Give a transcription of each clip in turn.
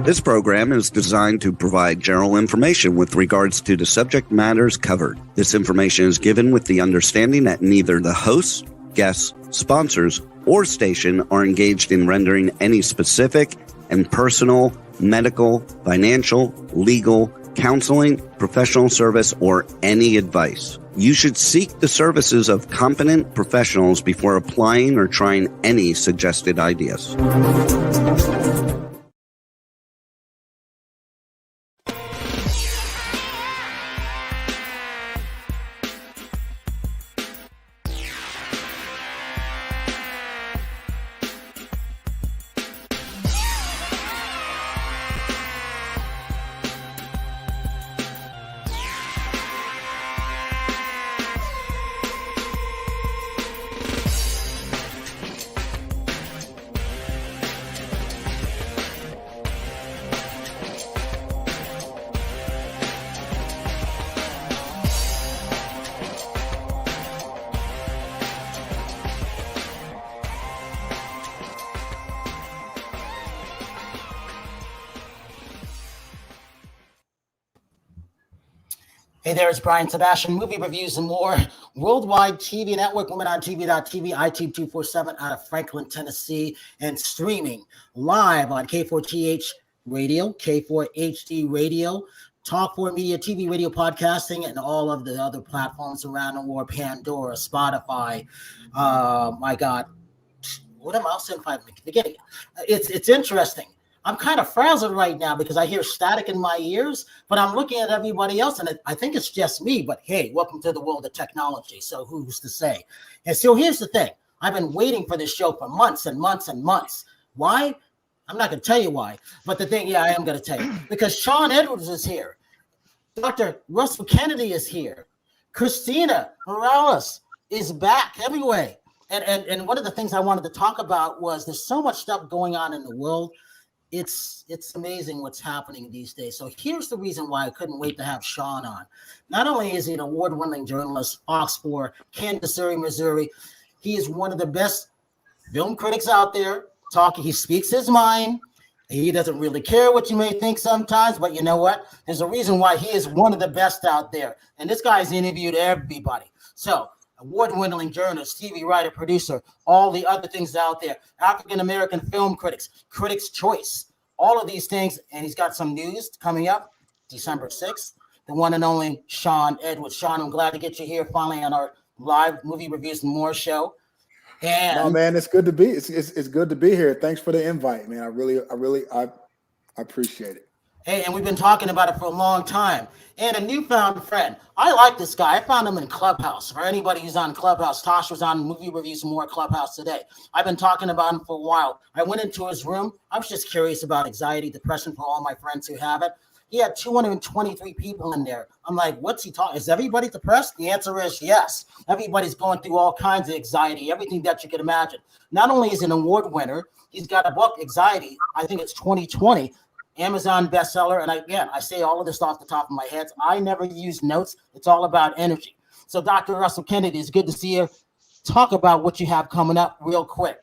This program is designed to provide general information with regards to the subject matters covered. This information is given with the understanding that neither the hosts, guests, sponsors, or station are engaged in rendering any specific and personal, medical, financial, legal, counseling, professional service, or any advice. You should seek the services of competent professionals before applying or trying any suggested ideas. Hey there, it's Brian Sebastian, movie reviews and more. Worldwide TV network, WomenOnTV.tv, iTunes 247 out of Franklin, Tennessee, and streaming live on K4TH Radio, K4HD Radio, Talk4 Media, TV, radio, podcasting, and all of the other platforms around the world, Pandora, Spotify. My God, what am I else in the beginning? It's interesting. I'm kind of frazzled right now because I hear static in my ears, but I'm looking at everybody else, and I think it's just me. But hey, welcome to the world of technology, so who's to say? And so here's the thing. I've been waiting for this show for months and months and months. Why? I'm not going to tell you why, but the thing, I am going to tell you. Because Shawn Edwards is here. Dr. Russell Kennedy is here. Christina Morales is back Hemenway. And one of the things I wanted to talk about was there's so much stuff going on in the world. It's amazing what's happening these days. So here's the reason why I couldn't wait to have Shawn on. Not only is he an award-winning journalist, Fox 4, Kansas City, Missouri, he is one of the best film critics out there. He speaks his mind. He doesn't really care what you may think sometimes, but you know what? There's a reason why he is one of the best out there. And this guy's interviewed everybody. So award-winning journalist, TV writer, producer, all the other things out there, African-American film critics, Critics' Choice, all of these things. And he's got some news coming up December 6th, the one and only Shawn Edwards. Shawn, I'm glad to get you here finally on our live movie reviews and more show. And no, man, it's good to be. It's good to be here. Thanks for the invite, man. I appreciate it. Hey, and we've been talking about it for a long time. And a newfound friend. I like this guy. I found him in Clubhouse. For anybody who's on Clubhouse, Tosh was on movie reviews and more Clubhouse today. I've been talking about him for a while. I went into his room. I was just curious about anxiety, depression for all my friends who have it. He had 223 people in there. I'm like, what's he talking? Is everybody depressed? The answer is yes. Everybody's going through all kinds of anxiety, everything that you can imagine. Not only is he an award winner, he's got a book, Anxiety. I think it's 2020. Amazon bestseller. And again, I say all of this off the top of my head. I never use notes. It's all about energy. So Dr. Russell Kennedy, it's good to see you. Talk about what you have coming up real quick.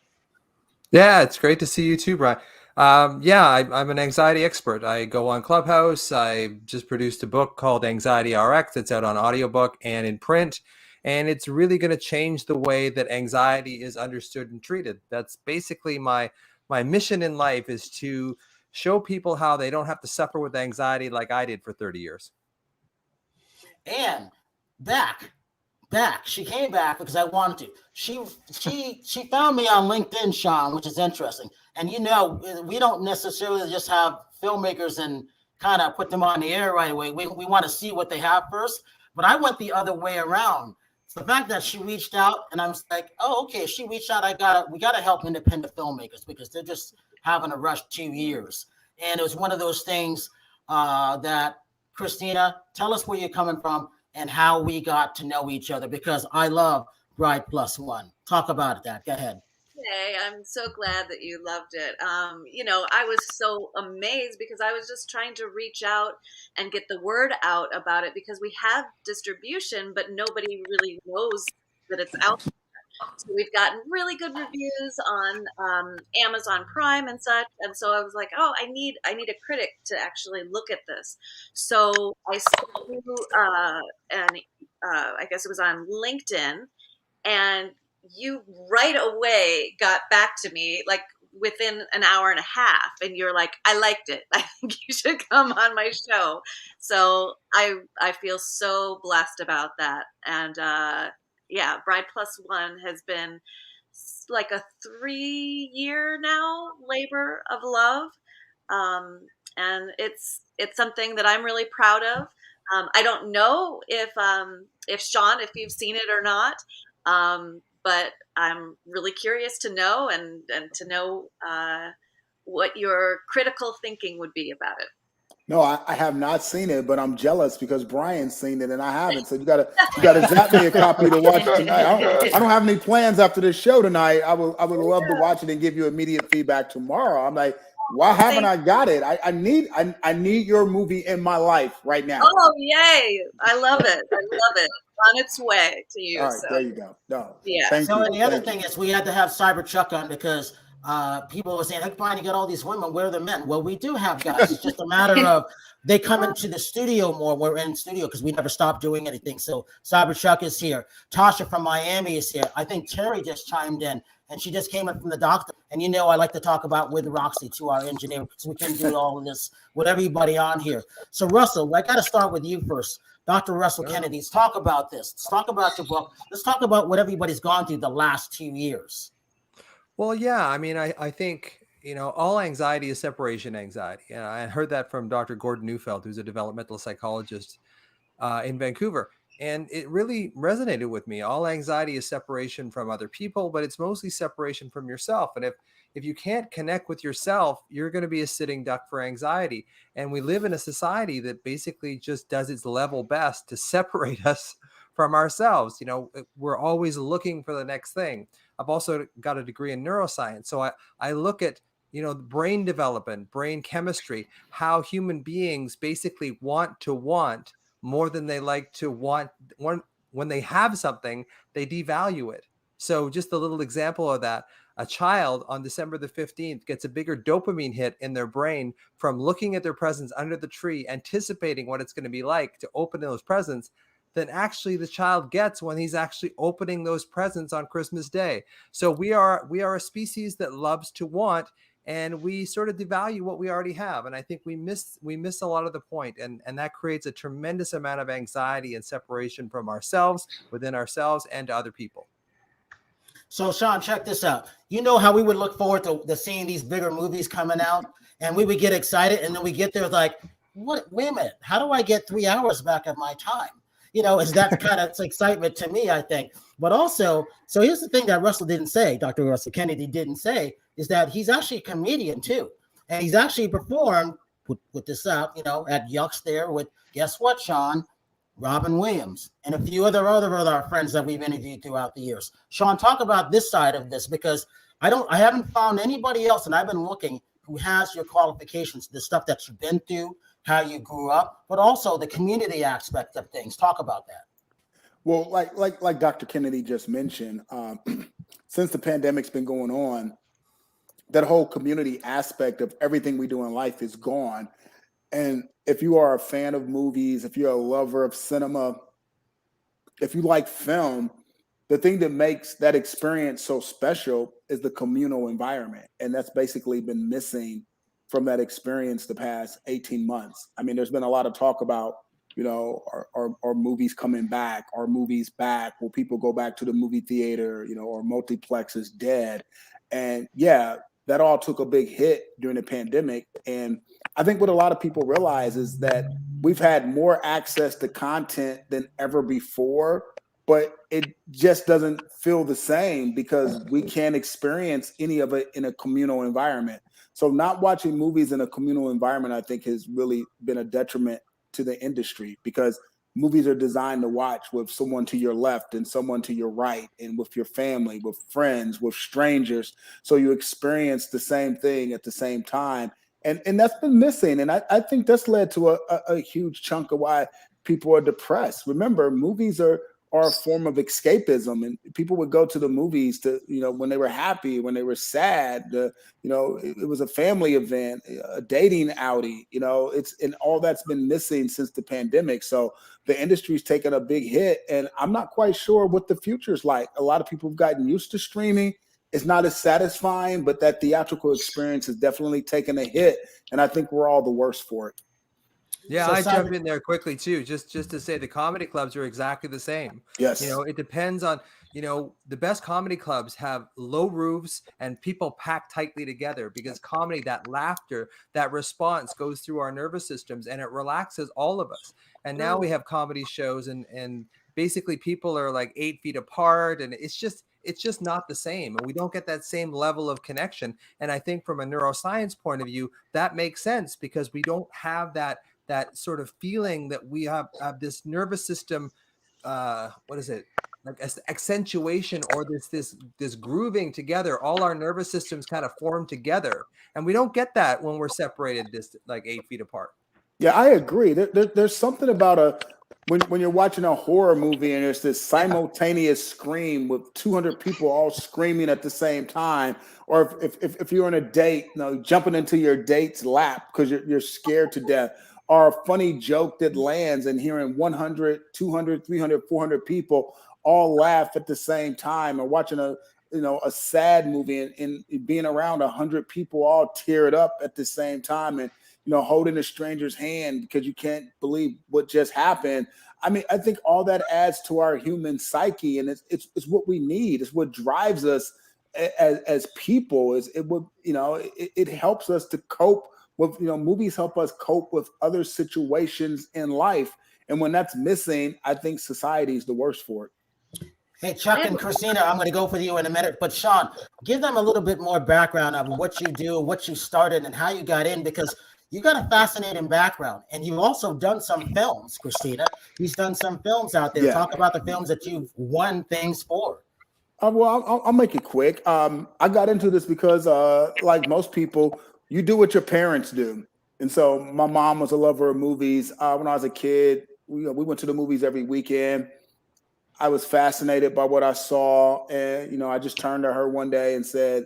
Yeah, it's great to see you too, Brian. I'm an anxiety expert. I go on Clubhouse. I just produced a book called Anxiety RX. It's out on audiobook and in print. And it's really going to change the way that anxiety is understood and treated. That's basically my mission in life, is to show people how they don't have to suffer with anxiety like I did for 30 years. And back. She came back because I wanted to. She found me on LinkedIn, Shawn, which is interesting. And we don't necessarily just have filmmakers and kind of put them on the air right away. We want to see what they have first. But I went the other way around. The fact that she reached out, and I was like, oh, okay, she reached out. We gotta help independent filmmakers because they're just having a rush 2 years. And it was one of those things that, Christina, tell us where you're coming from and how we got to know each other, because I love Bride Plus One. Talk about that. Go ahead. Hey, I'm so glad that you loved it. I was so amazed because I was just trying to reach out and get the word out about it because we have distribution, but nobody really knows that it's out there. So we've gotten really good reviews on Amazon Prime and such. And so I was like, oh, I need a critic to actually look at this. So I sent you I guess it was on LinkedIn, and you right away got back to me, like within an hour and a half, and you're like, I liked it. I think you should come on my show. So I feel so blessed about that. And yeah, Bride Plus One has been like a 3-year now labor of love. And it's something that I'm really proud of. I don't know if Shawn, if you've seen it or not, but I'm really curious to know, and to know what your critical thinking would be about it. No, I have not seen it, but I'm jealous because Brian's seen it and I haven't. So you gotta zap me a copy to watch tonight. I don't have any plans after this show tonight. I would love to watch it and give you immediate feedback tomorrow. I'm like, why haven't I got it? I need your movie in my life right now. Oh, yay! I love it. I love it. On its way to you. All right, so. there you go. No, Yeah. thank So you. the other thing is we had to have Cybertruck on because people were saying, hey, Brian, you got all these women, where are the men? Well, we do have guys. It's just a matter of they come into the studio more. We're in studio because we never stopped doing anything. So Cybertruck is here. Tasha from Miami is here. I think Terry just chimed in, and she just came in from the doctor. And you know I like to talk about with Roxy, to our engineer, because we can do all of this with everybody on here. So Russell, I got to start with you first. Dr. Russell Kennedy, let's talk about this. Let's talk about your book. Let's talk about what everybody's gone through the last 2 years. Well, yeah, I mean, I think, all anxiety is separation anxiety. And I heard that from Dr. Gordon Neufeld, who's a developmental psychologist in Vancouver. And it really resonated with me. All anxiety is separation from other people, but it's mostly separation from yourself. And if you can't connect with yourself, you're going to be a sitting duck for anxiety. And we live in a society that basically just does its level best to separate us from ourselves. We're always looking for the next thing. I've also got a degree in neuroscience. So I look at, the brain development, brain chemistry, how human beings basically want more than they like to want. When they have something, they devalue it. So just a little example of that, a child on December the 15th gets a bigger dopamine hit in their brain from looking at their presents under the tree, anticipating what it's going to be like to open those presents, than actually the child gets when he's actually opening those presents on Christmas Day. So we are a species that loves to want, and we sort of devalue what we already have. And I think we miss a lot of the point, and that creates a tremendous amount of anxiety and separation from ourselves, within ourselves, and to other people. So Shawn, check this out. You know how we would look forward to seeing these bigger movies coming out, and we would get excited, and then we get there like, what? Wait a minute, how do I get 3 hours back of my time? Is that kind of excitement to me, I think. But also, so here's the thing that Russell didn't say, Dr. Russell Kennedy didn't say, is that he's actually a comedian too. And he's actually performed, put this out, at Yucks there with, guess what, Shawn? Robin Williams and a few other of our friends that we've interviewed throughout the years. Shawn, talk about this side of this, because I haven't found anybody else, and I've been looking, who has your qualifications, the stuff that you've been through, how you grew up, but also the community aspect of things. Talk about that. Well, like Dr. Kennedy just mentioned, since the pandemic's been going on, that whole community aspect of everything we do in life is gone. And if you are a fan of movies, if you're a lover of cinema, if you like film, the thing that makes that experience so special is the communal environment. And that's basically been missing from that experience the past 18 months. I mean, there's been a lot of talk about, are movies coming back? Are movies back? Will people go back to the movie theater? Or multiplex is dead? And yeah, that all took a big hit during the pandemic. And I think what a lot of people realize is that we've had more access to content than ever before, but it just doesn't feel the same because we can't experience any of it in a communal environment. So not watching movies in a communal environment, I think, has really been a detriment to the industry, because movies are designed to watch with someone to your left and someone to your right, and with your family, with friends, with strangers. So you experience the same thing at the same time. And that's been missing. And I think that's led to a huge chunk of why people are depressed. Remember, movies are are a form of escapism, and people would go to the movies to, when they were happy, when they were sad, it was a family event, a dating outing, and all that's been missing since the pandemic. So the industry's taken a big hit, and I'm not quite sure what the future's like. A lot of people have gotten used to streaming. It's not as satisfying, but that theatrical experience has definitely taken a hit, and I think we're all the worse for it. Yeah, So I jump Simon, in there quickly too, just to say the comedy clubs are exactly the same. Yes. It depends on, the best comedy clubs have low roofs and people packed tightly together because comedy, that laughter, that response goes through our nervous systems and it relaxes all of us. And now we have comedy shows and basically people are like 8 feet apart and it's just not the same. And we don't get that same level of connection. And I think from a neuroscience point of view, that makes sense because we don't have that sort of feeling that we have this nervous system, what is it, like accentuation or this grooving together. All our nervous systems kind of form together, and we don't get that when we're separated this like 8 feet apart. Yeah, I agree. There's something about when you're watching a horror movie and there's this simultaneous scream with 200 people all screaming at the same time, or if you're on a date, jumping into your date's lap because you're scared to death, or a funny joke that lands and hearing 100, 200, 300, 400 people all laugh at the same time, or watching a sad movie and being around 100 people all tear it up at the same time, and holding a stranger's hand because you can't believe what just happened. I mean, I think all that adds to our human psyche, and it's what we need. It's what drives us as people. It helps us to cope with, movies help us cope with other situations in life. And when that's missing, I think society is the worst for it. hey, Chuck and Christina, I'm going to go for you in a minute. But Shawn, give them a little bit more background of what you do, what you started, and how you got in, because you got a fascinating background. And you've also done some films, Christina. He's done some films out there. Yeah. Talk about the films that you've won things for. Well, I'll make it quick. I got into this because, like most people, you do what your parents do. And so my mom was a lover of movies. When I was a kid, we went to the movies every weekend. I was fascinated by what I saw. And, I just turned to her one day and said,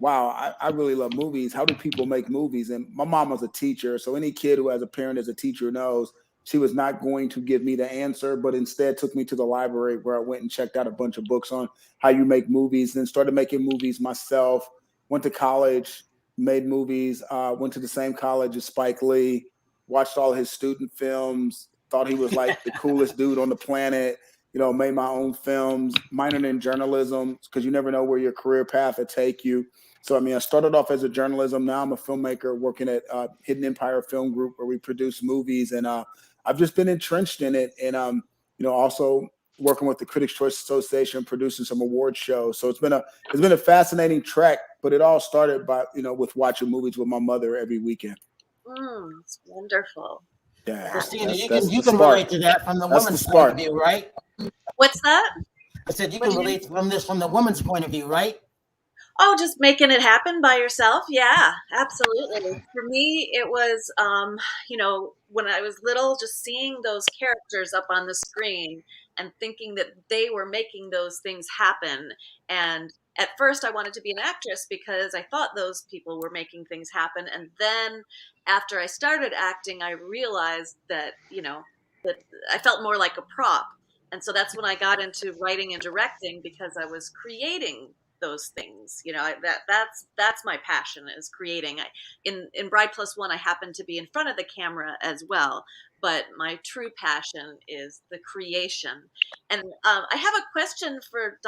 wow, I really love movies. How do people make movies? And my mom was a teacher. So any kid who has a parent as a teacher knows she was not going to give me the answer, but instead took me to the library where I went and checked out a bunch of books on how you make movies, then started making movies myself, went to college, made movies, went to the same college as Spike Lee, watched all his student films, thought he was like the coolest dude on the planet, made my own films, minored in journalism because you never know where your career path will take you. So, I started off as a journalism. Now I'm a filmmaker working at Hidden Empire Film Group where we produce movies. And I've just been entrenched in it. And, also working with the Critics' Choice Association, producing some award shows. So it's been a fascinating trek, but it all started by, with watching movies with my mother every weekend. It's wonderful. Yeah. Christina, you can relate to that from the woman's point of view, right? What's that? I said you can relate from the woman's point of view, right? Oh, just making it happen by yourself. Yeah, absolutely. For me, it was, when I was little, just seeing those characters up on the screen and thinking that they were making those things happen. And at first, I wanted to be an actress because I thought those people were making things happen. And then after I started acting, I realized that, that I felt more like a prop. And so that's when I got into writing and directing because I was creating those things. That's my passion, is creating. In Bride Plus One, I happen to be in front of the camera as well, but my true passion is the creation. And I have a question for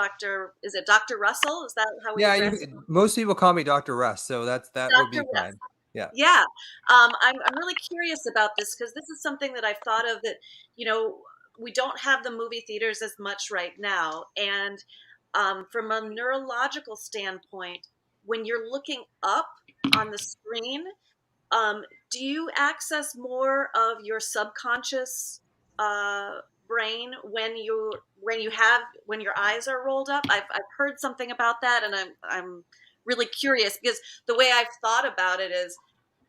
is it Dr. Russell? Is that how we address it? Most people call me Dr. Russ, so that would be fine. Yeah. Yeah. I'm really curious about this because this is something that I've thought of, that, we don't have the movie theaters as much right now. And from a neurological standpoint, when you're looking up on the screen, do you access more of your subconscious brain when your eyes are rolled up? I've heard something about that, and I'm really curious because the way I've thought about it is,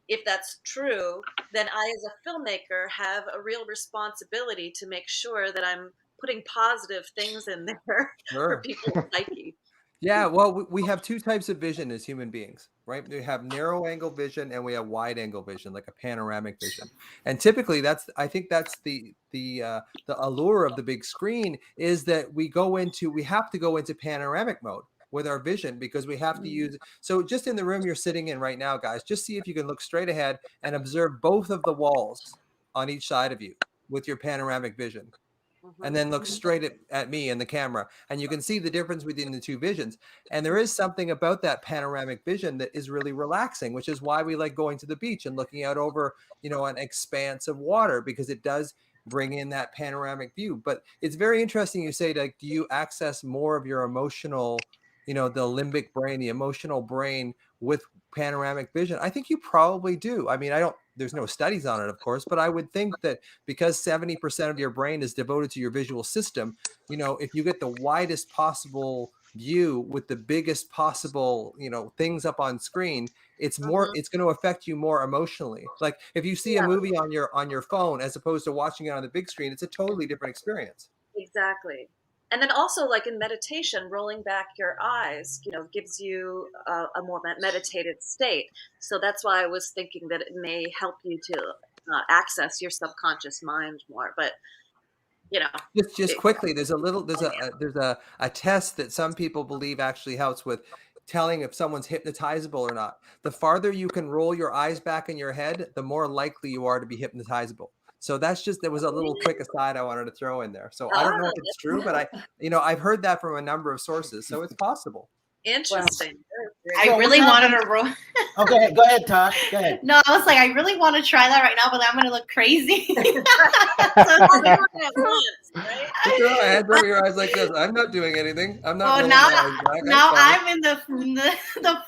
if that's true, then I, as a filmmaker, have a real responsibility to make sure that I'm putting positive things in there for Sure. people's psyche. Yeah, well, we have two types of vision as human beings, right? We have narrow angle vision and we have wide angle vision, like a panoramic vision. And typically, I think that's the allure of the big screen is that we have to go into panoramic mode with our vision because we have to use. So just in the room you're sitting in right now, guys, just see if you can look straight ahead and observe both of the walls on each side of you with your panoramic vision. And then look straight at me and the camera, and you can see the difference between the two visions. And there is something about that panoramic vision that is really relaxing, which is why we like going to the beach and looking out over, an expanse of water, because it does bring in that panoramic view. But it's very interesting you say, like, do you access more of your emotional, the limbic brain, the emotional brain with panoramic vision? I think you probably do. I mean, there's no studies on it, of course, but I would think that because 70% of your brain is devoted to your visual system, if you get the widest possible view with the biggest possible, things up on screen, it's going to affect you more emotionally. Like if you see a movie on your phone as opposed to watching it on the big screen, it's a totally different experience. Exactly. And then also, like in meditation, rolling back your eyes, gives you a more meditative state. So that's why I was thinking that it may help you to access your subconscious mind more. But just quickly, there's a test that some people believe actually helps with telling if someone's hypnotizable or not. The farther you can roll your eyes back in your head, the more likely you are to be hypnotizable. So there was a little quick aside I wanted to throw in there. So I don't know if it's true, but I've heard that from a number of sources, so it's possible. Interesting. I really wanted to roll. Oh, go ahead, Tosh. Go ahead. No, I was like, I really want to try that right now, but I'm going to look crazy. Put your hands over your eyes like this. I'm not doing anything. I'm not. Oh, now I'm in the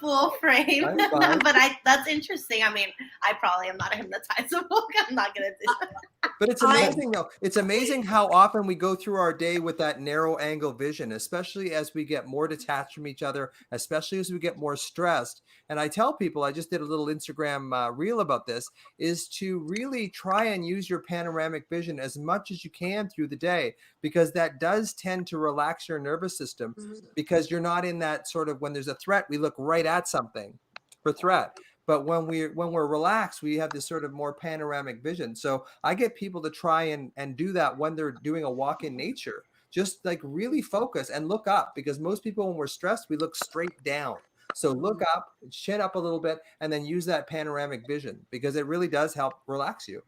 full frame. But that's interesting. I mean, I probably am not hypnotizable. I'm not going to do that. But it's amazing, though. It's amazing how often we go through our day with that narrow angle vision, especially as we get more detached from each other, especially as we get more stressed. And I tell people, I just did a little Instagram reel about this, is to really try and use your panoramic vision as much as you can through the day, because that does tend to relax your nervous system, because you're not in that sort of, when there's a threat, we look right at something for threat. But when we're relaxed, we have this sort of more panoramic vision. So I get people to try and do that when they're doing a walk in nature. Just like really focus and look up, because most people, when we're stressed, we look straight down. So look up, chin up a little bit, and then use that panoramic vision, because it really does help relax you.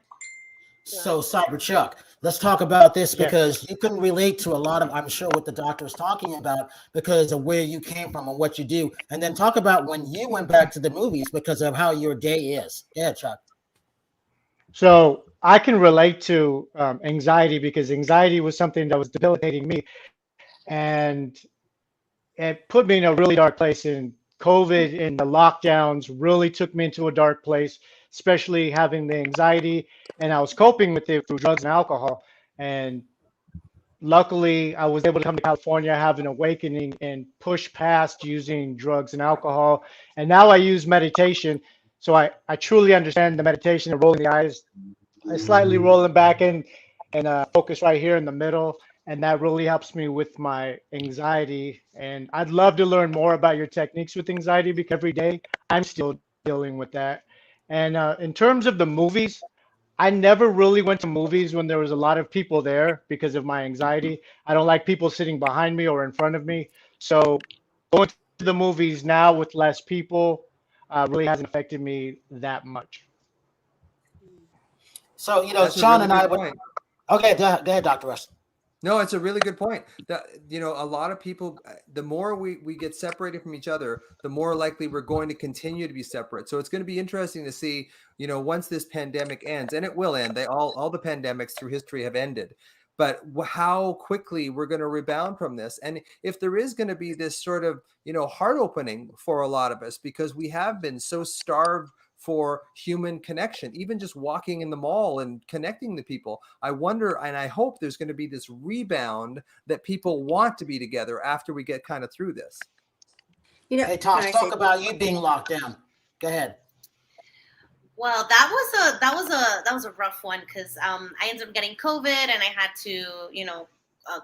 So, Cyber Chuck, let's talk about this, because you can relate to a lot of, I'm sure, what the doctor is talking about because of where you came from and what you do. And then talk about when you went back to the movies because of how your day is. Yeah, Chuck. So I can relate to anxiety, because anxiety was something that was debilitating me. And it put me in a really dark place. And COVID and the lockdowns really took me into a dark place, especially having the anxiety. And I was coping with it through drugs and alcohol. And luckily, I was able to come to California, have an awakening, and push past using drugs and alcohol. And now I use meditation. So I truly understand the meditation and rolling the eyes. I slightly roll them back in and focus right here in the middle. And that really helps me with my anxiety. And I'd love to learn more about your techniques with anxiety, because every day I'm still dealing with that. And in terms of the movies, I never really went to movies when there was a lot of people there because of my anxiety. I don't like people sitting behind me or in front of me. So going to the movies now with less people really hasn't affected me that much. So, Shawn and I would. Okay, go ahead, Dr. Russ. No, it's a really good point. That, a lot of people, the more we get separated from each other, the more likely we're going to continue to be separate. So it's going to be interesting to see, once this pandemic ends, and it will end. All the pandemics through history have ended, but how quickly we're going to rebound from this. And if there is going to be this sort of, heart opening for a lot of us, because we have been so starved for human connection, even just walking in the mall and connecting to people. I wonder, and I hope there's going to be this rebound that people want to be together after we get kind of through this. Hey, Tosh, talk about you being locked down. Go ahead. Well, that was a rough one, because I ended up getting COVID, and I had to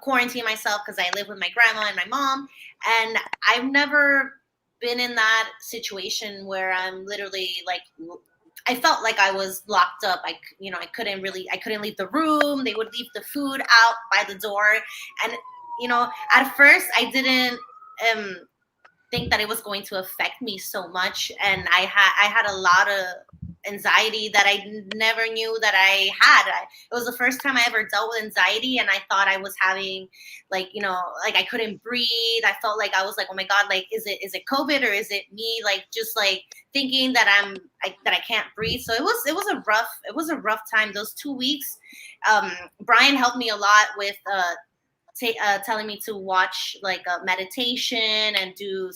quarantine myself because I live with my grandma and my mom, and I've never been in that situation where I'm literally like, I felt like I was locked up. I couldn't leave the room. They would leave the food out by the door. And, at first I didn't think that it was going to affect me so much. And I had a lot of anxiety that I never knew that I had. It was the first time I ever dealt with anxiety, and I thought I was having like I couldn't breathe. I felt like I was like, oh my God, like is it COVID or is it me? Like just like thinking that I can't breathe. So it was a rough time. Those 2 weeks. Brian helped me a lot with telling me to watch like a meditation and do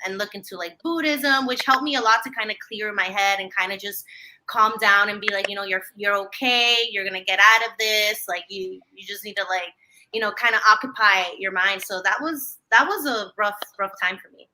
and look into like Buddhism, which helped me a lot to kind of clear my head and kind of just calm down and be like, you're okay, you're gonna get out of this. Like you just need to like, kind of occupy your mind. So that was a rough time for me.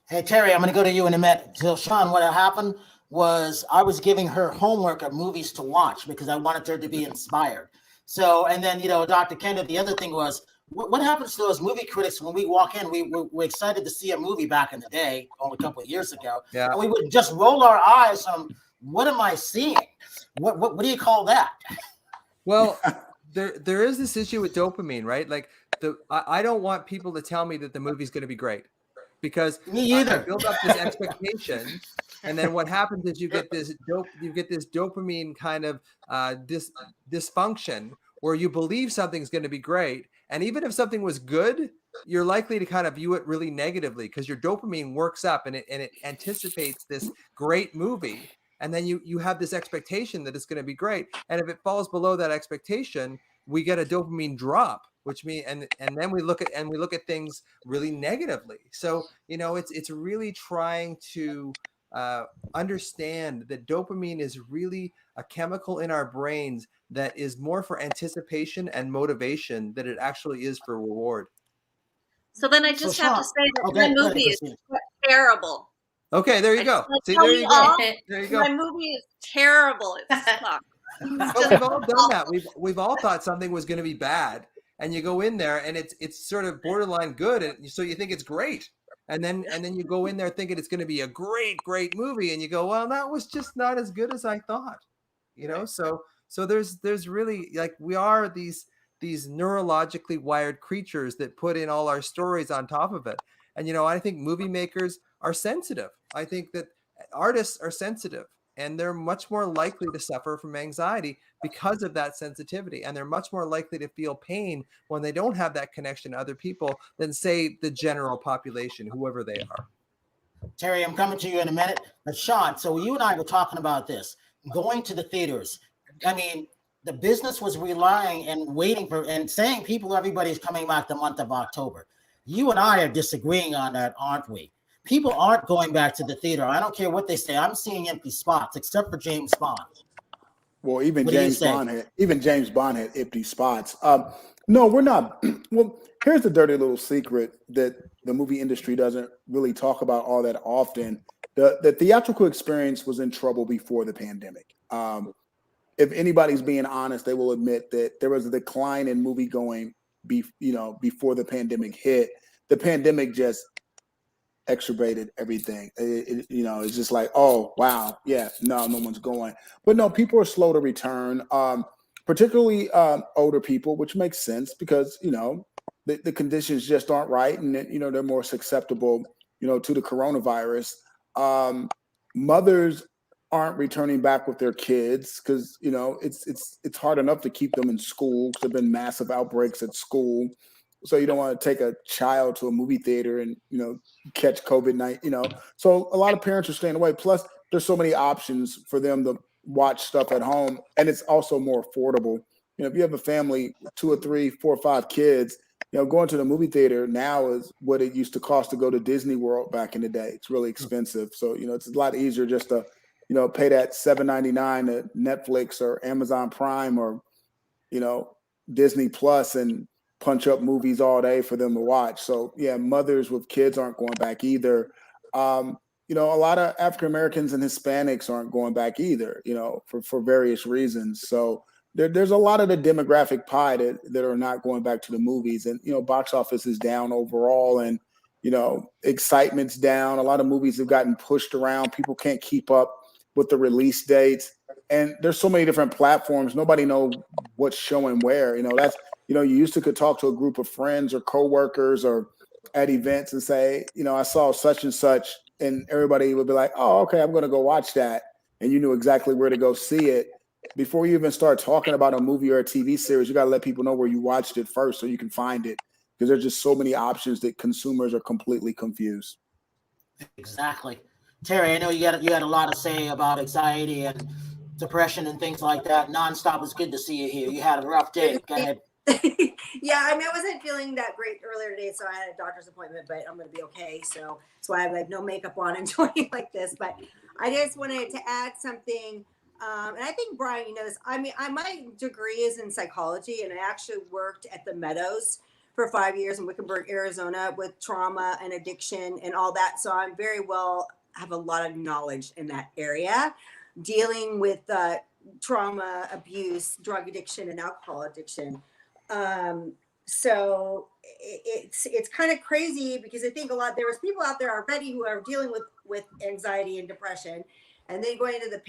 Hey Terry, I'm gonna go to you in a minute. So Shawn, what happened was I was giving her homework of movies to watch because I wanted her to be inspired. So, and then, Dr. Kennedy, the other thing was, what happens to those movie critics when we walk in? We're excited to see a movie back in the day, only a couple of years ago. Yeah. And we would just roll our eyes on, what am I seeing? What do you call that? Well, there is this issue with dopamine, right? Like I don't want people to tell me that the movie's going to be great, because me either. I build up this expectation. And then what happens is you get this dopamine kind of dysfunction where you believe something's going to be great. And even if something was good, you're likely to kind of view it really negatively because your dopamine works up and it anticipates this great movie. And then you have this expectation that it's going to be great. And if it falls below that expectation, we get a dopamine drop, which means and then we look at things really negatively. So, it's really trying to understand that dopamine is really a chemical in our brains that is more for anticipation and motivation than it actually is for reward. So then I just have to say that my movie is terrible. Okay, there you go. See, there you go. There you go. My movie is terrible. It sucks. But we've all done that. We've all thought something was going to be bad, and you go in there and it's sort of borderline good, and so you think it's great. And then you go in there thinking it's going to be a great movie, and you go, well, that was just not as good as I thought, So there's really, like, we are these neurologically wired creatures that put in all our stories on top of it. And I think movie makers are sensitive. I think that artists are sensitive, and they're much more likely to suffer from anxiety because of that sensitivity. And they're much more likely to feel pain when they don't have that connection to other people than, say, the general population, whoever they are. Terry, I'm coming to you in a minute. But Shawn, so you and I were talking about this, going to the theaters. I mean, the business was relying and waiting for and saying everybody's coming back the month of October. You and I are disagreeing on that, aren't we? People aren't going back to the theater. I don't care what they say. I'm seeing empty spots, except for James Bond. Well, even James Bond had empty spots. No, we're not. Well, here's the dirty little secret that the movie industry doesn't really talk about all that often. The theatrical experience was in trouble before the pandemic. If anybody's being honest, they will admit that there was a decline in movie going before the pandemic hit. The pandemic just exacerbated everything. It's just like, oh wow, yeah, no one's going. But no, people are slow to return, particularly older people, which makes sense because the conditions just aren't right, and they're more susceptible to the coronavirus. Mothers aren't returning back with their kids because it's hard enough to keep them in school because there've been massive outbreaks at school. So you don't want to take a child to a movie theater and catch COVID-19. So a lot of parents are staying away. Plus, there's so many options for them to watch stuff at home, and it's also more affordable. If you have a family, 2 or 3, 4 or 5 kids, going to the movie theater now is what it used to cost to go to Disney World back in the day. It's really expensive. So it's a lot easier just to pay that $7.99 to Netflix or Amazon Prime or Disney Plus and punch up movies all day for them to watch. So yeah, mothers with kids aren't going back either. A lot of African Americans and Hispanics aren't going back either, for various reasons. So there's a lot of the demographic pie that are not going back to the movies, and box office is down overall, and excitement's down. A lot of movies have gotten pushed around. People can't keep up with the release dates, and there's so many different platforms. Nobody know what's showing where. You used to could talk to a group of friends or coworkers or at events and say, I saw such and such, and everybody would be like, oh, okay, I'm going to go watch that, and you knew exactly where to go see it. Before you even start talking about a movie or a TV series, you got to let people know where you watched it first so you can find it, because there's just so many options that consumers are completely confused. Exactly. Terry, I know you had a lot to say about anxiety and depression and things like that. Nonstop, it's good to see you here. You had a rough day. Go ahead. Yeah, I mean, I wasn't feeling that great earlier today, so I had a doctor's appointment, but I'm going to be okay. So that's why I have like no makeup on and joining like this. But I just wanted to add something. And I think, Brian, you know this. I mean, my degree is in psychology, and I actually worked at the Meadows for 5 years in Wickenburg, Arizona, with trauma and addiction and all that. So I'm have a lot of knowledge in that area, dealing with trauma, abuse, drug addiction, and alcohol addiction. So it's kind of crazy, because I think there was people out there already who are dealing with anxiety and depression. And then going into the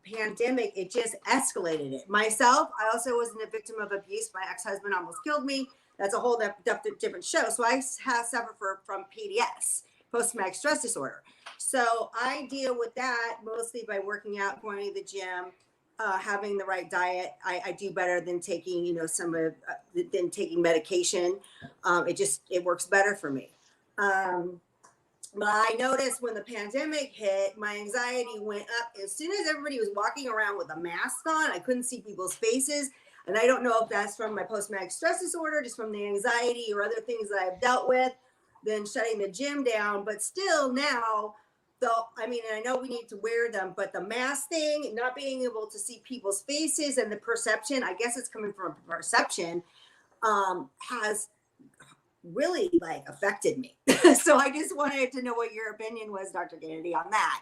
pandemic, it just escalated it. Myself, I also wasn't a victim of abuse. My ex-husband almost killed me. That's a whole different show. So I suffer from PDS, post-traumatic stress disorder. So I deal with that mostly by working out, going to the gym, having the right diet. I do better than taking, than taking medication. It works better for me. But I noticed when the pandemic hit, my anxiety went up. As soon as everybody was walking around with a mask on, I couldn't see people's faces. And I don't know if that's from my post-traumatic stress disorder, just from the anxiety or other things that I've dealt with, then shutting the gym down. But still now, and I know we need to wear them, but the mask thing, not being able to see people's faces and the perception, I guess it's coming from perception, has really affected me. So I just wanted to know what your opinion was, Dr. Kennedy, on that.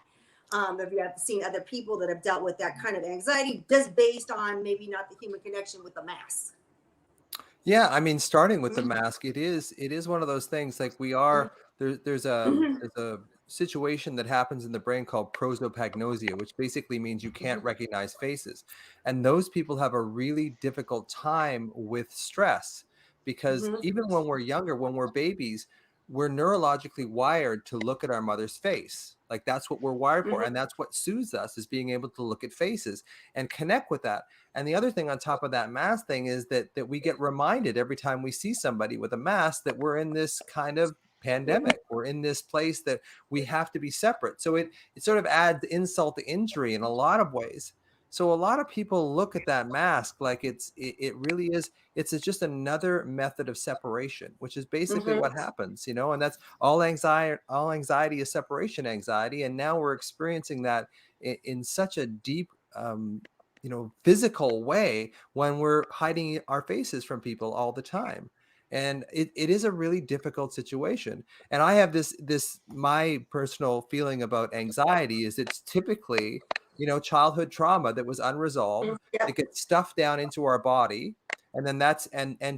If you have seen other people that have dealt with that kind of anxiety, just based on maybe not the human connection with the mask. Yeah, I mean, starting with the mask, it is one of those things. Like there's a situation that happens in the brain called prosopagnosia, which basically means you can't recognize faces, and those people have a really difficult time with stress, because even when we're younger, when we're babies, we're neurologically wired to look at our mother's face. Like that's what we're wired for. And that's what soothes us, is being able to look at faces and connect with that. And the other thing on top of that mask thing is that we get reminded every time we see somebody with a mask that we're in this kind of pandemic. We're in this place that we have to be separate. So it sort of adds insult to injury in a lot of ways. So a lot of people look at that mask like it really is, it's just another method of separation, which is basically what happens, and that's all anxiety is separation anxiety. And now we're experiencing that in such a deep, physical way, when we're hiding our faces from people all the time. And it is a really difficult situation. And I have my personal feeling about anxiety is it's typically, childhood trauma that was unresolved, that gets stuffed down into our body. And then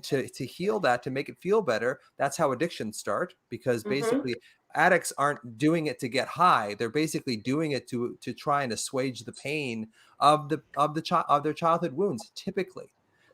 to heal that, to make it feel better, that's how addictions start, because basically addicts aren't doing it to get high. They're basically doing it to try and assuage the pain of their childhood wounds, typically.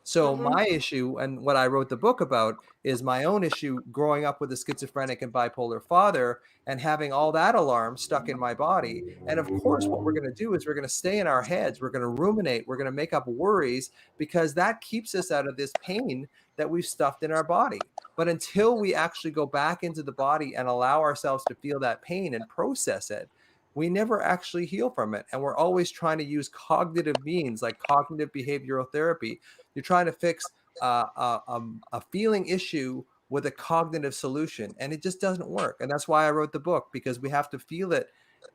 So my issue, and what I wrote the book about, is my own issue growing up with a schizophrenic and bipolar father, and having all that alarm stuck in my body. And of course, what we're going to do is we're going to stay in our heads. We're going to ruminate. We're going to make up worries, because that keeps us out of this pain that we've stuffed in our body. But until we actually go back into the body and allow ourselves to feel that pain and process it, we never actually heal from it. And we're always trying to use cognitive means like cognitive behavioral therapy. You're trying to fix a feeling issue with a cognitive solution, and it just doesn't work. And that's why I wrote the book, because we have to feel it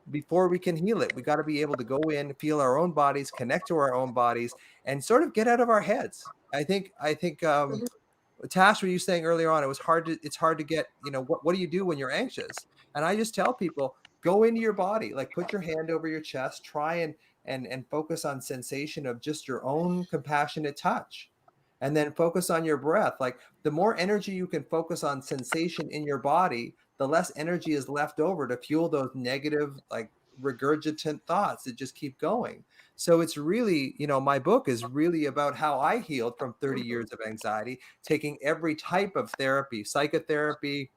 before we can heal it. We got to be able to go in, feel our own bodies, connect to our own bodies, and sort of get out of our heads. I think Tash, were you saying earlier on, it's hard to get, what do you do when you're anxious? And I just tell people, go into your body, like put your hand over your chest, try and focus on sensation of just your own compassionate touch. And then focus on your breath. Like the more energy you can focus on sensation in your body, the less energy is left over to fuel those negative, like regurgitant thoughts that just keep going. So it's really, my book is really about how I healed from 30 years of anxiety, taking every type of therapy, psychotherapy,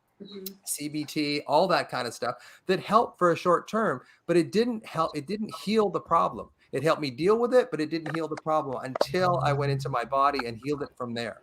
CBT, all that kind of stuff that helped for a short term, but it didn't help. It didn't heal the problem. It helped me deal with it, but it didn't heal the problem until I went into my body and healed it from there.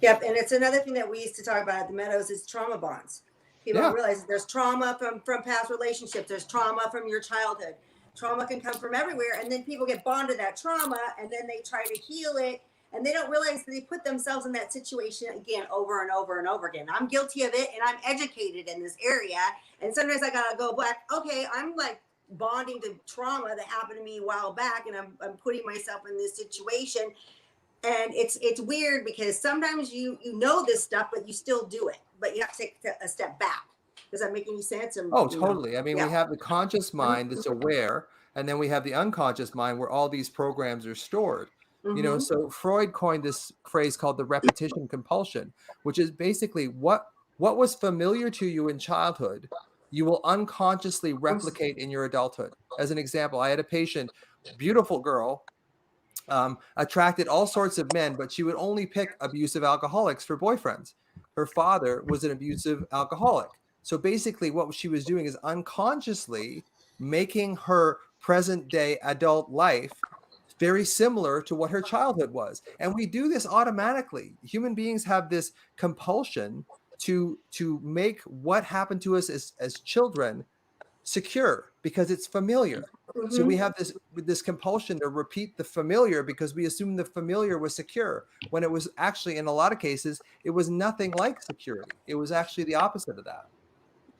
Yep, and it's another thing that we used to talk about at the Meadows is trauma bonds. People don't realize there's trauma from past relationships. There's trauma from your childhood. Trauma can come from everywhere, and then people get bonded to that trauma, and then they try to heal it, and they don't realize that they put themselves in that situation again over and over and over again. I'm guilty of it, and I'm educated in this area, and sometimes I gotta go back. Okay, I'm like bonding to trauma that happened to me a while back, and I'm putting myself in this situation. And it's weird because sometimes you know this stuff, but you still do it. But you have to take a step back. Does that make any sense? Oh, totally. I mean, we have the conscious mind that's aware, and then we have the unconscious mind where all these programs are stored. So Freud coined this phrase called the repetition compulsion, which is basically what was familiar to you in childhood, you will unconsciously replicate in your adulthood. As an example, I had a patient, beautiful girl, attracted all sorts of men, but she would only pick abusive alcoholics for boyfriends. Her father was an abusive alcoholic. So basically what she was doing is unconsciously making her present day adult life very similar to what her childhood was. And we do this automatically. Human beings have this compulsion to make what happened to us as children secure because it's familiar. So we have this compulsion to repeat the familiar because we assume the familiar was secure, when it was actually, in a lot of cases, it was nothing like security. It was actually the opposite of that.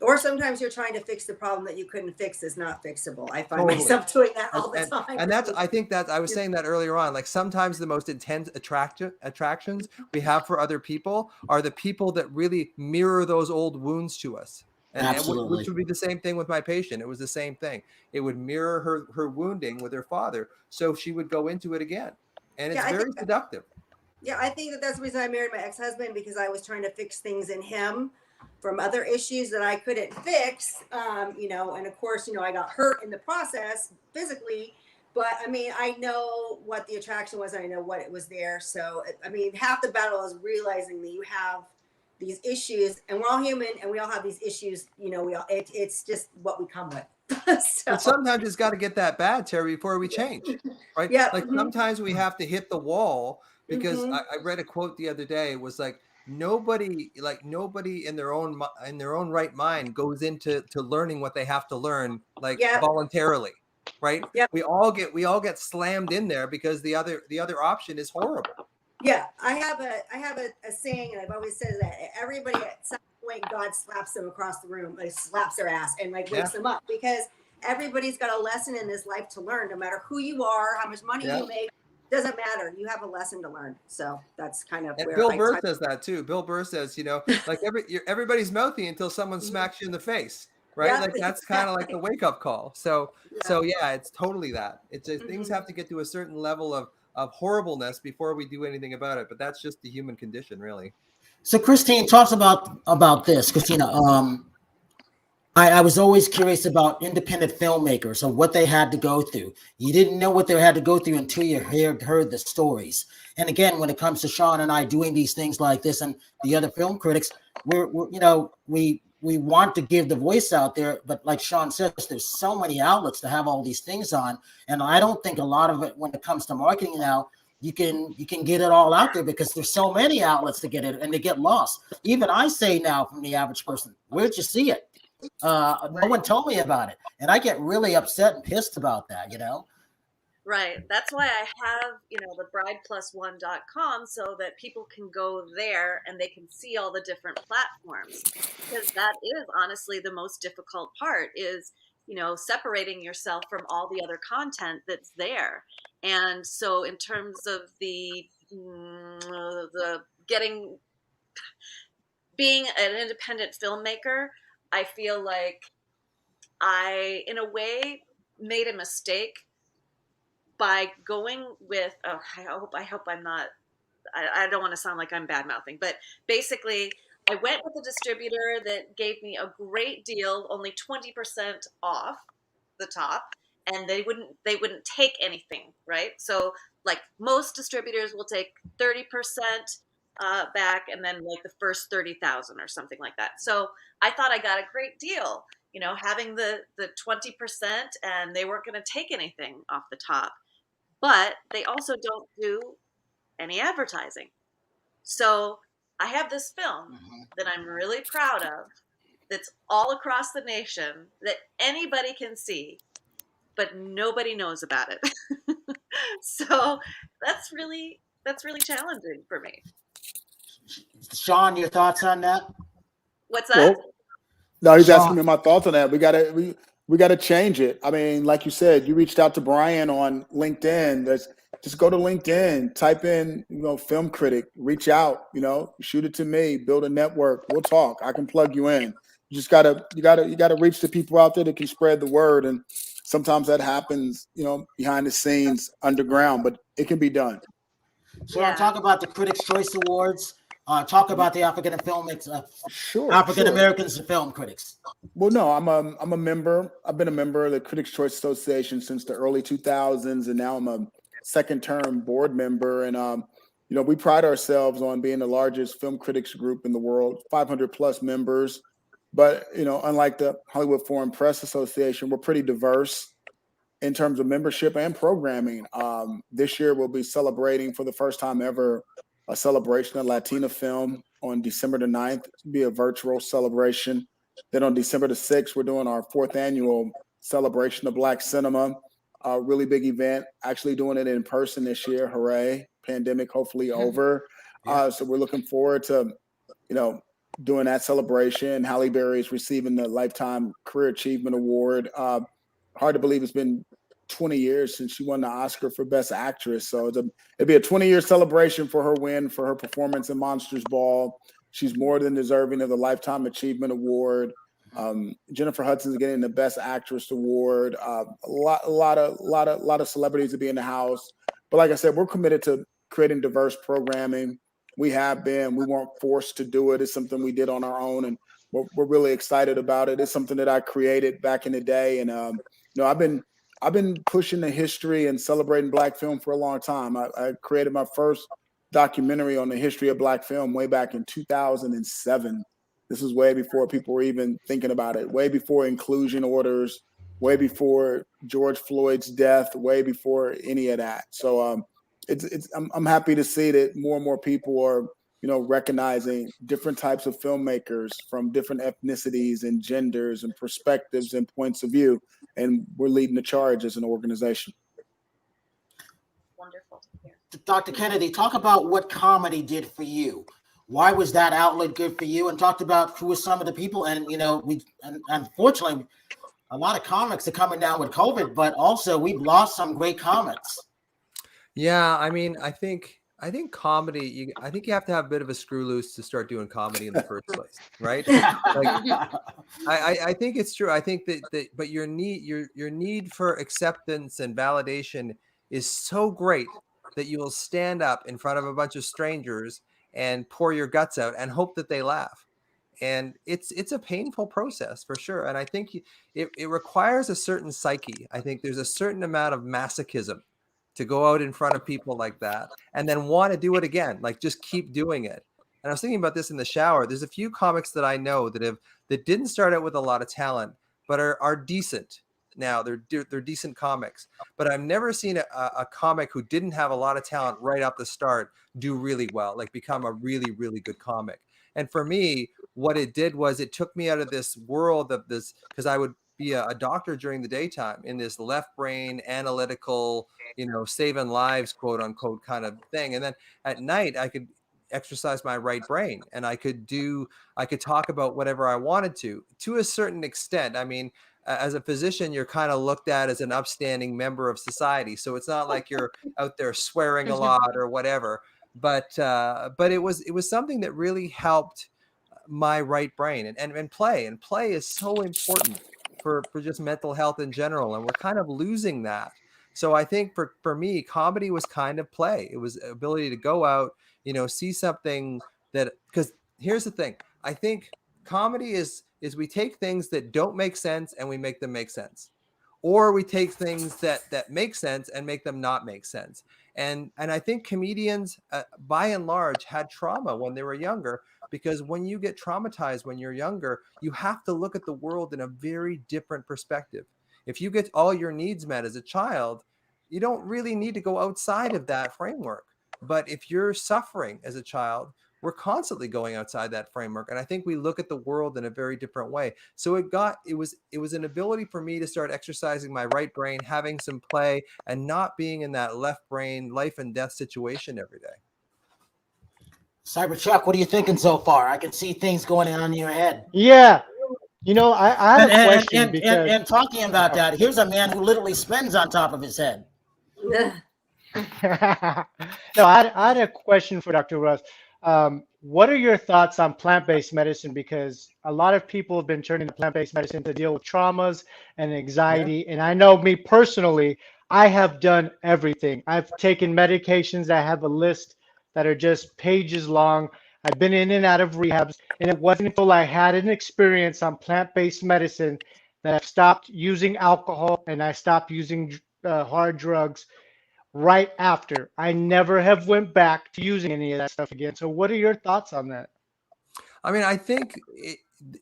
Or sometimes you're trying to fix the problem that you couldn't fix is not fixable. I find myself doing that all the time. And that's, I think that I was saying that earlier on, like sometimes the most intense attractions we have for other people are the people that really mirror those old wounds to us. And which would be the same thing with my patient. It was the same thing. It would mirror her wounding with her father. So she would go into it again. And it's very seductive. Yeah, I think that's the reason I married my ex-husband, because I was trying to fix things in him from other issues that I couldn't fix. And of course, I got hurt in the process physically. But I mean, I know what the attraction was. I know what it was there. So, I mean, half the battle is realizing that you have these issues, and we're all human, and we all have these issues. It's just what we come with. But sometimes it's got to get that bad, Terry, before we change, right? Yeah. Like sometimes we have to hit the wall, because I read a quote the other day. It was like nobody in their own right mind goes into learning what they have to learn voluntarily, right? Yep. We all get slammed in there because the other option is horrible. Yeah, I have a saying, and I've always said that everybody at some point God slaps them across the room, like slaps their ass and wakes them up, because everybody's got a lesson in this life to learn. No matter who you are, how much money you make, doesn't matter. You have a lesson to learn. So that's kind of where Bill Burr says that too. Bill Burr says, like everybody's mouthy until someone smacks you in the face. Right. Yep, like that's kind of like the wake up call. So yeah, it's totally that. It's things have to get to a certain level of horribleness before we do anything about it. But that's just the human condition, really. So Christine talks about this. Christina, I was always curious about independent filmmakers and what they had to go through. You didn't know what they had to go through until you heard the stories. And again, when it comes to Shawn and I doing these things like this and the other film critics, we want to give the voice out there, but like Shawn says, there's so many outlets to have all these things on. And I don't think a lot of it, when it comes to marketing now, you can get it all out there because there's so many outlets to get it, and they get lost. Even I say now, from the average person, where'd you see it? No one told me about it. And I get really upset and pissed about that, Right. That's why I have, the brideplus1.com, so that people can go there and they can see all the different platforms, because that is honestly the most difficult part is, separating yourself from all the other content that's there. And so in terms of being an independent filmmaker, I feel like I, in a way, made a mistake by going with, I hope I'm not, I don't want to sound like I'm bad mouthing, but basically I went with a distributor that gave me a great deal, only 20% off the top, and they wouldn't take anything, right? So like most distributors will take 30% back, and then like the first 30,000 or something like that. So I thought I got a great deal, having the 20%, and they weren't going to take anything off the top, but they also don't do any advertising. So I have this film that I'm really proud of, that's all across the nation, that anybody can see, but nobody knows about it. So that's really challenging for me. Shawn, your thoughts on that? What's that? Well, no, he's Shawn. asking me my thoughts on that. We gotta change it. I mean, like you said, you reached out to Brian on LinkedIn. Just go to LinkedIn, type in, film critic, reach out, shoot it to me, build a network. We'll talk. I can plug you in. You gotta reach the people out there that can spread the word. And sometimes that happens, behind the scenes, underground, but it can be done. So I'll talk about the Critics' Choice Awards. Talk about the African Americans film critics. Well, no, I'm a member. I've been a member of the Critics' Choice Association since the early 2000s, and now I'm a second-term board member. And we pride ourselves on being the largest film critics group in the world, 500 plus members. But unlike the Hollywood Foreign Press Association, we're pretty diverse in terms of membership and programming. This year, we'll be celebrating for the first time ever a celebration of Latina film on December the 9th. It'll be a virtual celebration. Then on December the 6th, we're doing our 4th annual celebration of Black cinema, a really big event, actually doing it in person this year. Hooray, pandemic hopefully over. So we're looking forward to, doing that celebration. Halle Berry is receiving the Lifetime Career Achievement Award. Hard to believe it's been 20 years since she won the Oscar for Best Actress. So it'd be a 20-year celebration for her win, for her performance in Monsters Ball. She's more than deserving of the Lifetime Achievement Award. Jennifer Hudson's getting the Best Actress Award. A lot of celebrities to be in the house. But like I said, we're committed to creating diverse programming. We have been. We weren't forced to do it. It's something we did on our own, and we're really excited about it. It's something that I created back in the day, and I've been pushing the history and celebrating Black film for a long time. I created my first documentary on the history of Black film way back in 2007. This was way before people were even thinking about it, way before inclusion orders, way before George Floyd's death, way before any of that. So I'm happy to see that more and more people are, recognizing different types of filmmakers from different ethnicities and genders and perspectives and points of view. And we're leading the charge as an organization. Wonderful. Dr. Kennedy, talk about what comedy did for you. Why was that outlet good for you? And talked about who were some of the people. And, unfortunately, a lot of comics are coming down with COVID, but also we've lost some great comics. Yeah, I mean, I think comedy. I think you have to have a bit of a screw loose to start doing comedy in the first place, right? I think it's true. I think that but your need for acceptance and validation is so great that you will stand up in front of a bunch of strangers and pour your guts out and hope that they laugh. And it's a painful process for sure. And I think it requires a certain psyche. I think there's a certain amount of masochism to go out in front of people like that and then want to do it again, like just keep doing it. And I was thinking about this in the shower. There's a few comics that I know that didn't start out with a lot of talent, but are decent now. They're decent comics. But I've never seen a comic who didn't have a lot of talent right off the start do really well, like become a really, really good comic. And for me, what it did was it took me out of this world of this, because I would be a doctor during the daytime in this left brain analytical, saving lives, quote unquote, kind of thing. And then at night I could exercise my right brain and I could talk about whatever I wanted to a certain extent. I mean, as a physician, you're kind of looked at as an upstanding member of society. So it's not like you're out there swearing a lot or whatever, but it was something that really helped my right brain and play is so important for just mental health in general, and we're kind of losing that. So I think for me, comedy was kind of play. It was ability to go out, see something that, because here's the thing. I think comedy is we take things that don't make sense and we make them make sense, or we take things that make sense and make them not make sense. And I think comedians, by and large, had trauma when they were younger, because when you get traumatized when you're younger, you have to look at the world in a very different perspective. If you get all your needs met as a child, you don't really need to go outside of that framework. But if you're suffering as a child, we're constantly going outside that framework. And I think we look at the world in a very different way. So it was an ability for me to start exercising my right brain, having some play, and not being in that left brain life and death situation every day. Cyber Chuck, what are you thinking so far? I can see things going on in your head. Yeah. I had a question. And talking about that, here's a man who literally spins on top of his head. No, I had a question for Dr. Russ. What are your thoughts on plant-based medicine? Because a lot of people have been turning to plant-based medicine to deal with traumas and anxiety. Yeah. And I know me personally, I have done everything. I've taken medications. I have a list that are just pages long. I've been in and out of rehabs. And it wasn't until I had an experience on plant-based medicine that I stopped using alcohol and I stopped using hard drugs right after. I never have went back to using any of that stuff again. So what are your thoughts on that? I mean, I think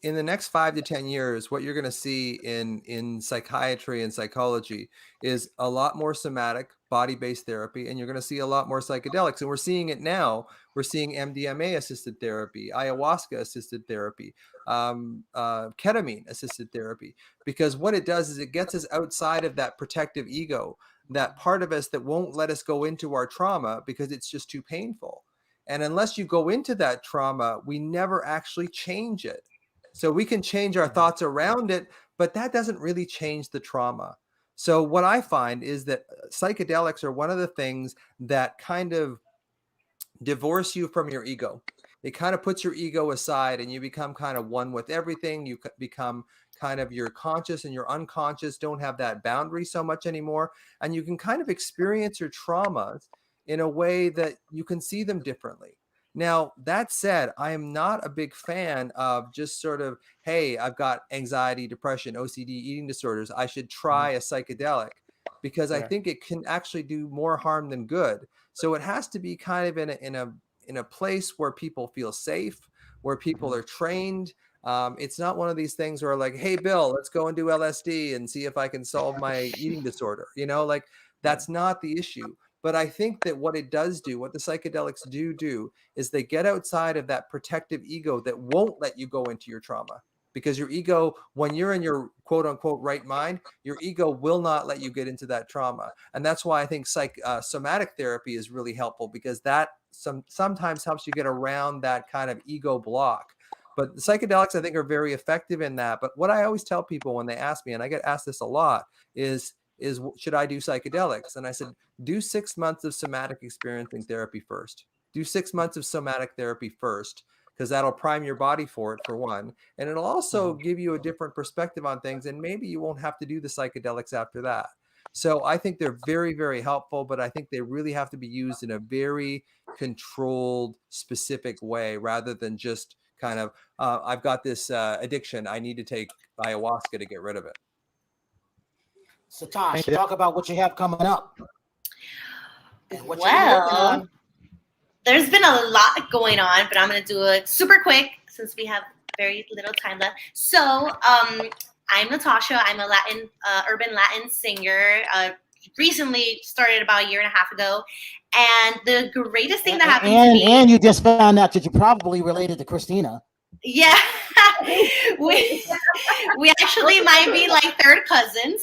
in the next 5 to 10 years, what you're going to see in psychiatry and psychology is a lot more somatic body-based therapy, and you're going to see a lot more psychedelics. And we're seeing it now. We're seeing MDMA assisted therapy, ayahuasca assisted therapy, ketamine assisted therapy, because what it does is it gets us outside of that protective ego, that part of us that won't let us go into our trauma because it's just too painful. And unless you go into that trauma, we never actually change it. So we can change our thoughts around it, but that doesn't really change the trauma. So what I find is that psychedelics are one of the things that kind of divorce you from your ego. It kind of puts your ego aside and you become kind of one with everything. You become kind of your conscious and your unconscious don't have that boundary so much anymore. And you can kind of experience your traumas in a way that you can see them differently. Now, that said, I am not a big fan of just sort of, hey, I've got anxiety, depression, OCD, eating disorders. I should try a psychedelic, because I think it can actually do more harm than good. So it has to be kind of in a place where people feel safe, where people are trained. It's not one of these things where like, hey, Bill, let's go and do LSD and see if I can solve my eating disorder. Like that's not the issue. But I think that what it does do, what the psychedelics do is they get outside of that protective ego that won't let you go into your trauma. Because your ego, when you're in your quote unquote right mind, your ego will not let you get into that trauma. And that's why I think somatic therapy is really helpful, because that sometimes helps you get around that kind of ego block. But the psychedelics, I think, are very effective in that. But what I always tell people when they ask me, and I get asked this a lot, is should I do psychedelics? And I said, do 6 months of somatic experiencing therapy first. Do 6 months of somatic therapy first, because that'll prime your body for it, for one. And it'll also give you a different perspective on things. And maybe you won't have to do the psychedelics after that. So I think they're very, very helpful, but I think they really have to be used in a very controlled, specific way, rather than just kind of, I've got this addiction, I need to take ayahuasca to get rid of it. So Tosh, talk about what you have coming up. Well, there's been a lot going on, but I'm going to do it super quick since we have very little time left. So I'm Natasha. I'm a urban Latin singer. Recently started about a year and a half ago. And the greatest thing that happened to me. And you just found out that you're probably related to Christina. Yeah. we actually might be like third cousins.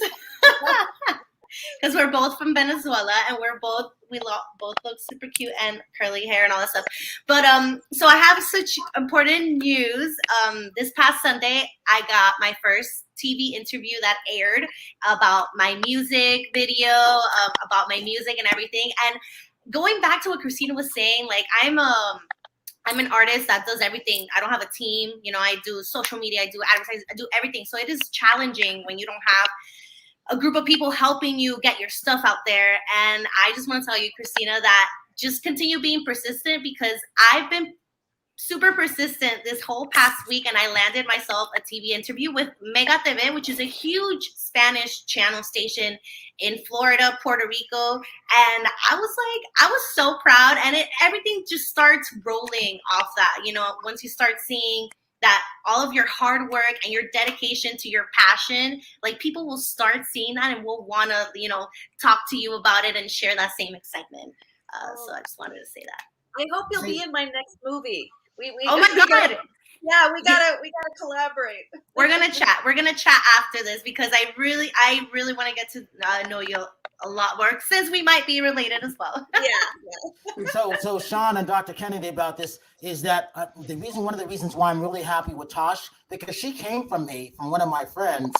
Because we're both from Venezuela, and we both look super cute and curly hair and all that stuff. But so I have such important news. This past Sunday, I got my first TV interview that aired about my music video, about my music and everything. And going back to what Christina was saying, like I'm a I'm an artist that does everything. I don't have a team. You know, I do social media, I do advertising, I do everything. So it is challenging when you don't have a group of people helping you get your stuff out there. And I just want to tell you, Christina, that just continue being persistent, because I've been super persistent this whole past week, and I landed myself a TV interview with Mega TV, which is a huge Spanish channel station in Florida, Puerto Rico. And I was so proud, and everything just starts rolling off that. You know, once you start seeing that all of your hard work and your dedication to your passion, like, people will start seeing that and will want to, you know, talk to you about it and share that same excitement. So I just wanted to say that. I hope you'll be in my next movie. Oh my God. Yeah, we gotta collaborate. We're gonna chat. We're gonna chat after this, because I really want to get to know you a lot more, since we might be related as well. Yeah. So Shawn and Dr. Kennedy, about this is that one of the reasons why I'm really happy with Tosh, because she came from one of my friends,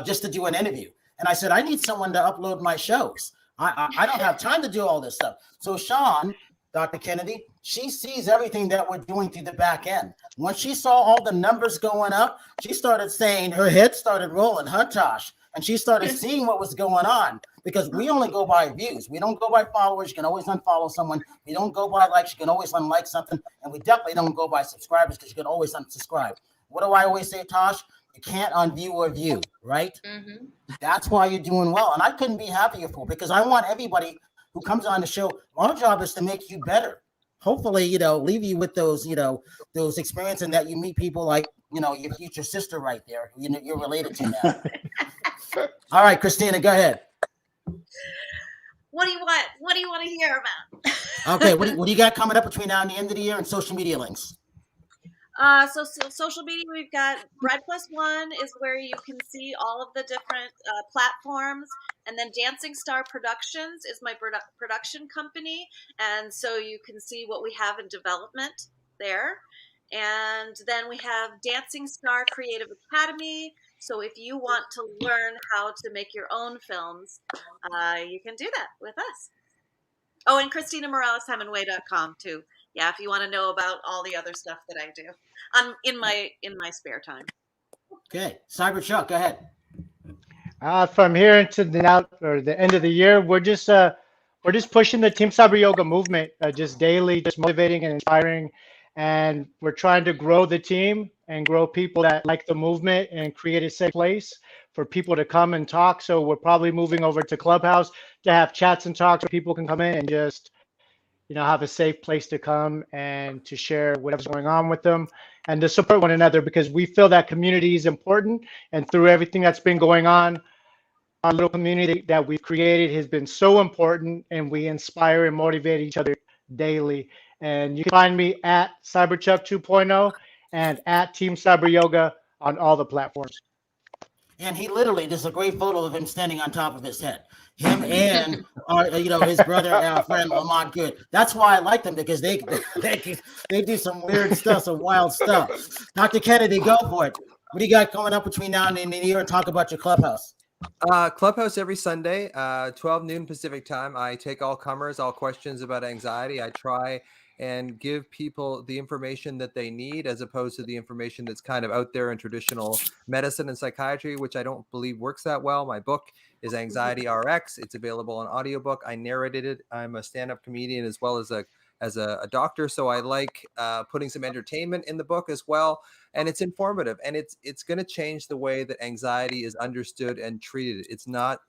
just to do an interview, and I said I need someone to upload my shows. I don't have time to do all this stuff. So Shawn, Dr. Kennedy, she sees everything that we're doing through the back end. Once she saw all the numbers going up, she started saying, her head started rolling, Tosh, and she started seeing what was going on, because we only go by views. We don't go by followers. You can always unfollow someone. We don't go by likes. You can always unlike something. And we definitely don't go by subscribers, because you can always unsubscribe. What do I always say, Tosh? You can't unview or view, right? Mm-hmm. That's why you're doing well. And I couldn't be happier for, because I want everybody who comes on the show, our job is to make you better. Hopefully, you know, leave you with those, you know, those experiences, and that you meet people like, you know, your future sister right there, you know, you're related to now. All right, Christina, go ahead. What do you want? What do you want to hear about? Okay, what do you got coming up between now and the end of the year, and social media links? So social media, we've got Bread Plus One is where you can see all of the different platforms, and then Dancing Star Productions is my production company, and so you can see what we have in development there. And then we have Dancing Star Creative Academy. So if you want to learn how to make your own films, you can do that with us. Oh, and ChristinaMoralesHemenway.com too. Yeah, if you want to know about all the other stuff that I do in my spare time. Okay, Cyber Chuck, go ahead. From here into the end of the year, we're just pushing the Team Cyber Yoga movement, just daily, just motivating and inspiring, and we're trying to grow the team and grow people that like the movement and create a safe place for people to come and talk. So we're probably moving over to Clubhouse to have chats and talks where people can come in and just, you know, have a safe place to come and to share whatever's going on with them and to support one another, because we feel that community is important. And through everything that's been going on, our little community that we've created has been so important, and we inspire and motivate each other daily. And you can find me at CyberChuck 2.0 and at Team Cyber Yoga on all the platforms. And he literally, there's a great photo of him standing on top of his head. Him and his brother, friend Lamont Good. That's why I like them, because they do some weird stuff, some wild stuff. Dr. Kennedy, go for it. What do you got coming up between now and the end of the year? And talk about your Clubhouse. Clubhouse every Sunday, 12 noon Pacific time. I take all comers, all questions about anxiety. I try and give people the information that they need, as opposed to the information that's kind of out there in traditional medicine and psychiatry, which I don't believe works that well. My book is Anxiety RX. It's available on audiobook. I narrated it. I'm a stand-up comedian as well as a doctor, so I like putting some entertainment in the book as well, and it's informative, and it's going to change the way that anxiety is understood and treated. It's not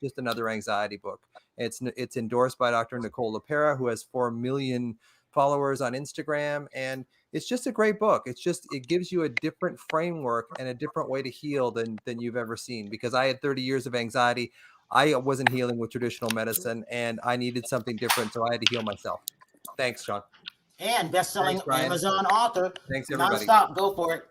just another anxiety book. It's endorsed by Dr. Nicole LaPera, who has 4 million followers on Instagram, and it's just a great book. It gives you a different framework and a different way to heal than you've ever seen, because I had 30 years of anxiety. I wasn't healing with traditional medicine, and I needed something different, so I had to heal myself. Thanks, Shawn. And best-selling Amazon author. Thanks, everybody. Nonstop, go for it.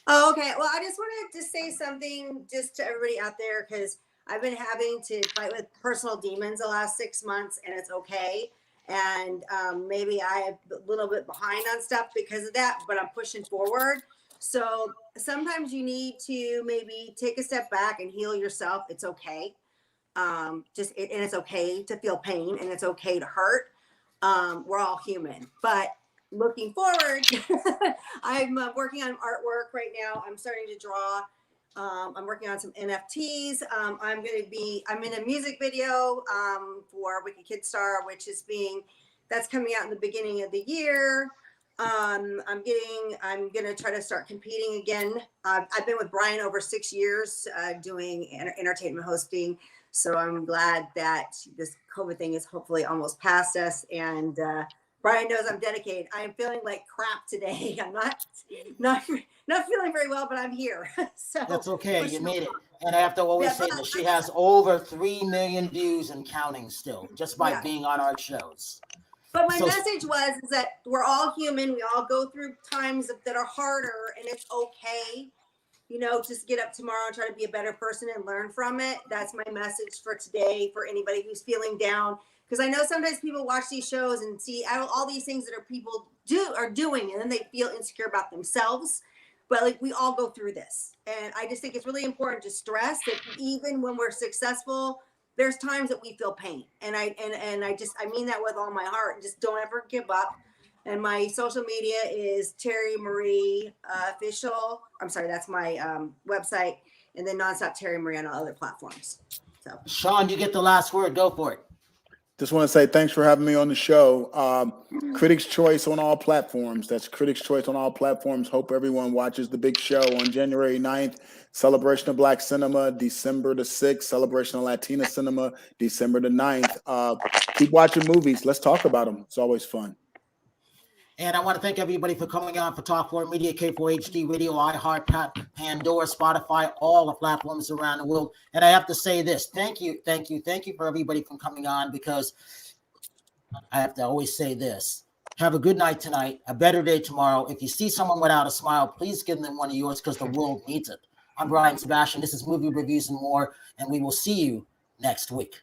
Oh, okay. Well, I just wanted to say something just to everybody out there, because I've been having to fight with personal demons the last 6 months, and it's okay. And maybe I'm a little bit behind on stuff because of that, but I'm pushing forward. So sometimes you need to maybe take a step back and heal yourself. It's okay. And it's okay to feel pain, and it's okay to hurt. We're all human, but looking forward, I'm working on artwork right now. I'm starting to draw. I'm working on some NFTs. I'm in a music video for Wicked Kid Star, that's coming out in the beginning of the year. I'm gonna try to start competing again. I've been with Brian over 6 years doing entertainment hosting. So I'm glad that this COVID thing is hopefully almost past us. And Brian knows I'm dedicated. I am feeling like crap today. I'm not feeling very well, but I'm here. So that's okay. You made it. And I have to always say that she has over 3 million views and counting still, just by being on our shows. But my message is that we're all human. We all go through times that are harder, and it's okay. Just get up tomorrow and try to be a better person and learn from it. That's my message for today for anybody who's feeling down. Because I know sometimes people watch these shows and see all these things that people are doing, and then they feel insecure about themselves. But like, we all go through this. And I just think it's really important to stress that even when we're successful, there's times that we feel pain. And I mean that with all my heart. Just don't ever give up. And my social media is Terry Marie Official. I'm sorry, that's my website. And then Nonstop Terry Marie on all other platforms. So, Shawn, you get the last word. Go for it. Just want to say thanks for having me on the show. Critics' Choice on all platforms. That's Critics' Choice on all platforms. Hope everyone watches the big show on January 9th. Celebration of Black Cinema, December the 6th. Celebration of Latina Cinema, December the 9th. Keep watching movies. Let's talk about them. It's always fun. And I want to thank everybody for coming on for Talk 4 Media, K4HD Radio, iHeart, Pandora, Spotify, all the platforms around the world. And I have to say this. Thank you for everybody for coming on, because I have to always say this. Have a good night tonight, a better day tomorrow. If you see someone without a smile, please give them one of yours, because the world needs it. I'm Brian Sebastian. This is Movie Reviews and More, and we will see you next week.